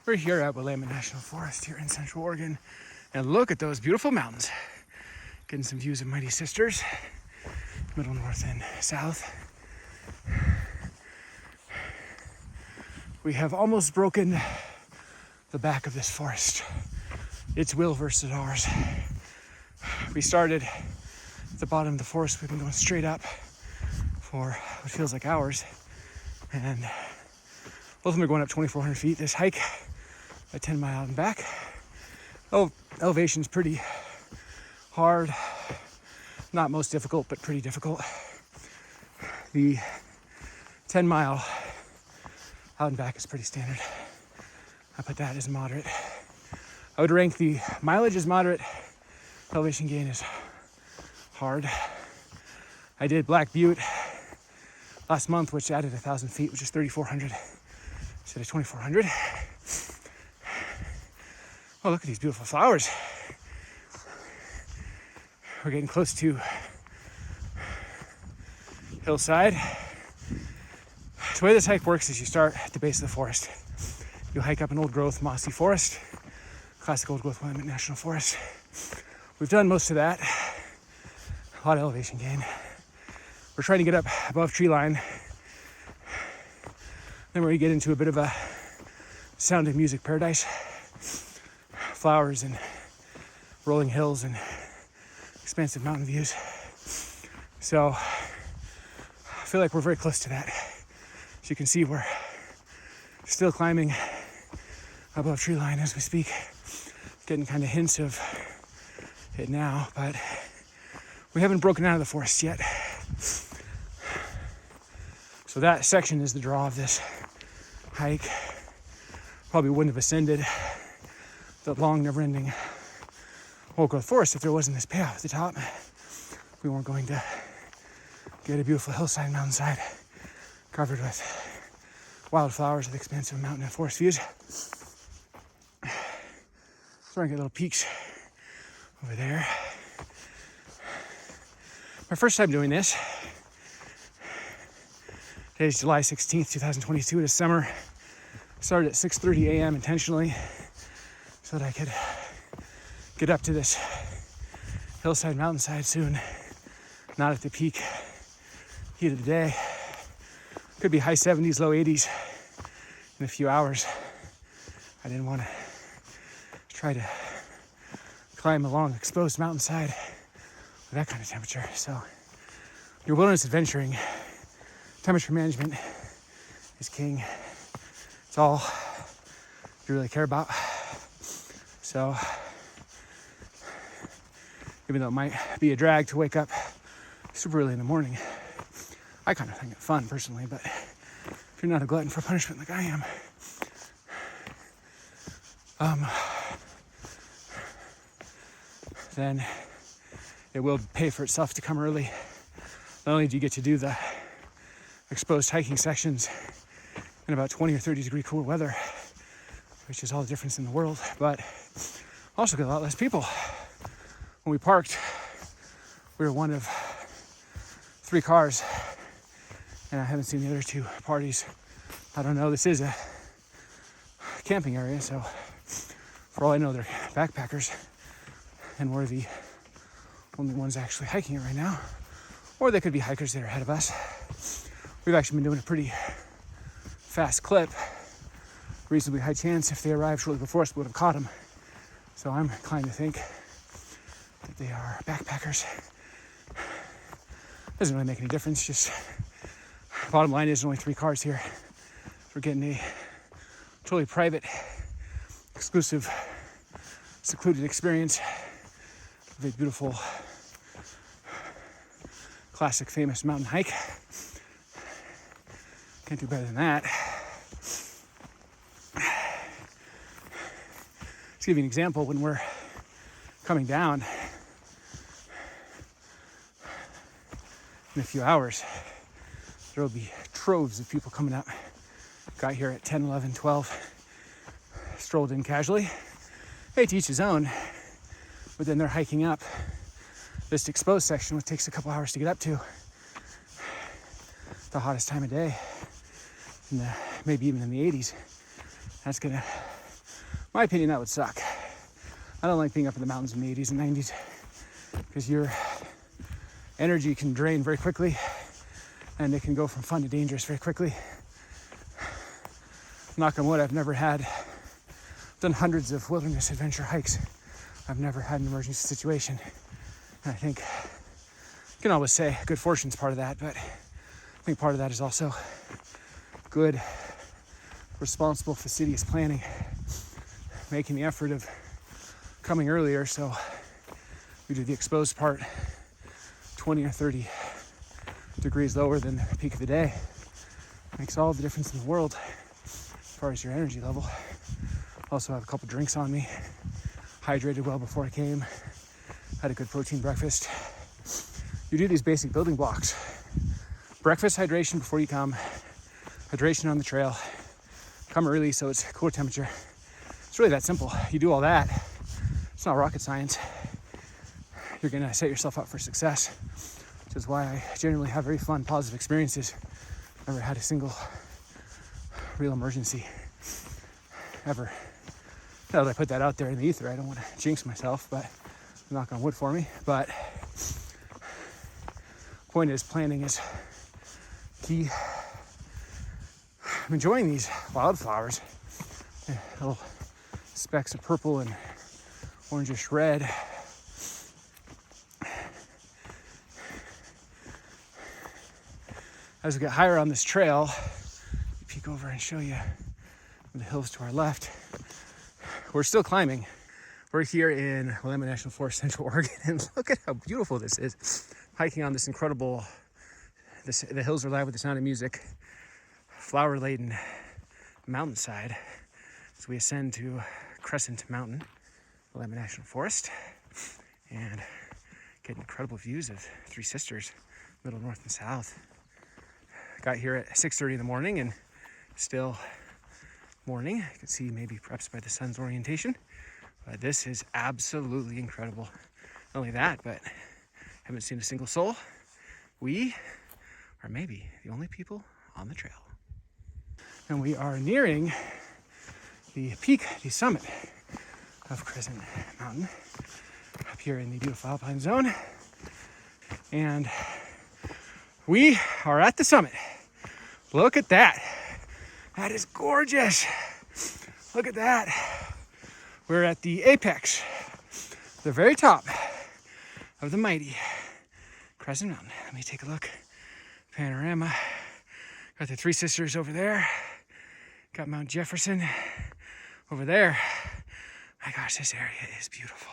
We're here at Willamette National Forest here in Central Oregon. And look at those beautiful mountains. Getting some views of Mighty Sisters, middle, north, and south. We have almost broken the back of this forest. It's will versus ours. We started at the bottom of the forest. We've been going straight up for what feels like hours. And both of them are going up 2,400 feet. This hike, a 10 mile and back. Elevation's pretty hard. Not most difficult, but pretty difficult. The 10 mile out and back is pretty standard. I put that as moderate. I would rank the mileage as moderate. Elevation gain is hard. I did Black Butte last month, which added 1,000 feet, which is 3,400 instead of 2,400. Oh, look at these beautiful flowers. We're getting close to hillside. So the way this hike works is you start at the base of the forest. You'll hike up an old growth mossy forest, classic old growth Willamette National Forest. We've done most of that. A lot of elevation gain. We're trying to get up above tree line. Then we get into a bit of a sound of music paradise. Flowers and rolling hills and expansive mountain views. So I feel like we're very close to that. As you can see, we're still climbing above tree line as we speak. Getting kind of hints of it now, but we haven't broken out of the forest yet. So that section is the draw of this hike. Probably wouldn't have ascended the long, never-ending old growth forest if there wasn't this payoff at the top. We weren't going to get a beautiful hillside, mountainside covered with wildflowers with expansive mountain and forest views. Starting to get little peaks over there. My first time doing this. Today is July 16th, 2022. It is summer. Started at 6:30 a.m. intentionally so that I could get up to this hillside, mountainside soon. Not at the peak heat of the day. Could be high 70s, low 80s in a few hours. I didn't want to try to climb along exposed mountainside with that kind of temperature. So your wilderness adventuring, temperature management is king. It's all you really care about. So even though it might be a drag to wake up super early in the morning, I kind of think it's fun personally, but if you're not a glutton for punishment like I am, then it will pay for itself to come early. Not only do you get to do the exposed hiking sections in about 20 or 30 degree cool weather, which is all the difference in the world, but also get a lot less people. When we parked, we were one of 3 cars, and I haven't seen the other 2 parties. I don't know, this is a camping area, so for all I know, they're backpackers, and we're the only ones actually hiking it right now. Or they could be hikers that are ahead of us. We've actually been doing a pretty fast clip. Reasonably high chance if they arrived shortly before us, we would have caught them. So I'm inclined to think that they are backpackers. Doesn't really make any difference, just bottom line is only 3 cars here. We're getting a totally private, exclusive, secluded experience of a beautiful, classic, famous mountain hike. Can't do better than that. To give you an example, when we're coming down in a few hours, there will be troves of people coming up. Got here at 10, 11, 12, strolled in casually. Hey, to each his own, but then they're hiking up this exposed section, which takes a couple hours to get up to. The hottest time of day, maybe even in the 80s. That's gonna my opinion, that would suck. I don't like being up in the mountains in the 80s and 90s because your energy can drain very quickly and it can go from fun to dangerous very quickly. Knock on wood, I've done hundreds of wilderness adventure hikes. I've never had an emergency situation. And I think you can always say good fortune's part of that, but I think part of that is also good, responsible, fastidious planning, making the effort of coming earlier so we do the exposed part 20 or 30 degrees lower than the peak of the day. Makes all the difference in the world as far as your energy level. Also have a couple drinks on me, hydrated well before I came, had a good protein breakfast. You do these basic building blocks. Breakfast, hydration before you come, hydration on the trail, come early so it's cooler temperature. It's really that simple. You do all that, it's not rocket science. You're gonna set yourself up for success, which is why I generally have very fun, positive experiences. Never had a single real emergency ever. Now that I put that out there in the ether, I don't want to jinx myself, but knock on wood for me. But point is, planning is key. I'm enjoying these wildflowers. Little specks of purple and orangish red. As we get higher on this trail, peek over and show you the hills to our left. We're still climbing. We're here in Willamette National Forest, Central Oregon, and look at how beautiful this is. Hiking on this incredible, the hills are live with the sound of music, flower-laden mountainside as we ascend to Crescent Mountain, Willamette National Forest, and get incredible views of Three Sisters, middle, north, and south. Got here at 6:30 in the morning and still morning. You can see maybe perhaps by the sun's orientation, but this is absolutely incredible. Not only that, but haven't seen a single soul. We are maybe the only people on the trail. And we are nearing the peak, the summit of Crescent Mountain up here in the beautiful Alpine Zone. And we are at the summit. Look at that. That is gorgeous. Look at that. We're at the apex, the very top of the mighty Crescent Mountain. Let me take a look. Panorama. Got the Three Sisters over there. Got Mount Jefferson over there. My gosh, this area is beautiful.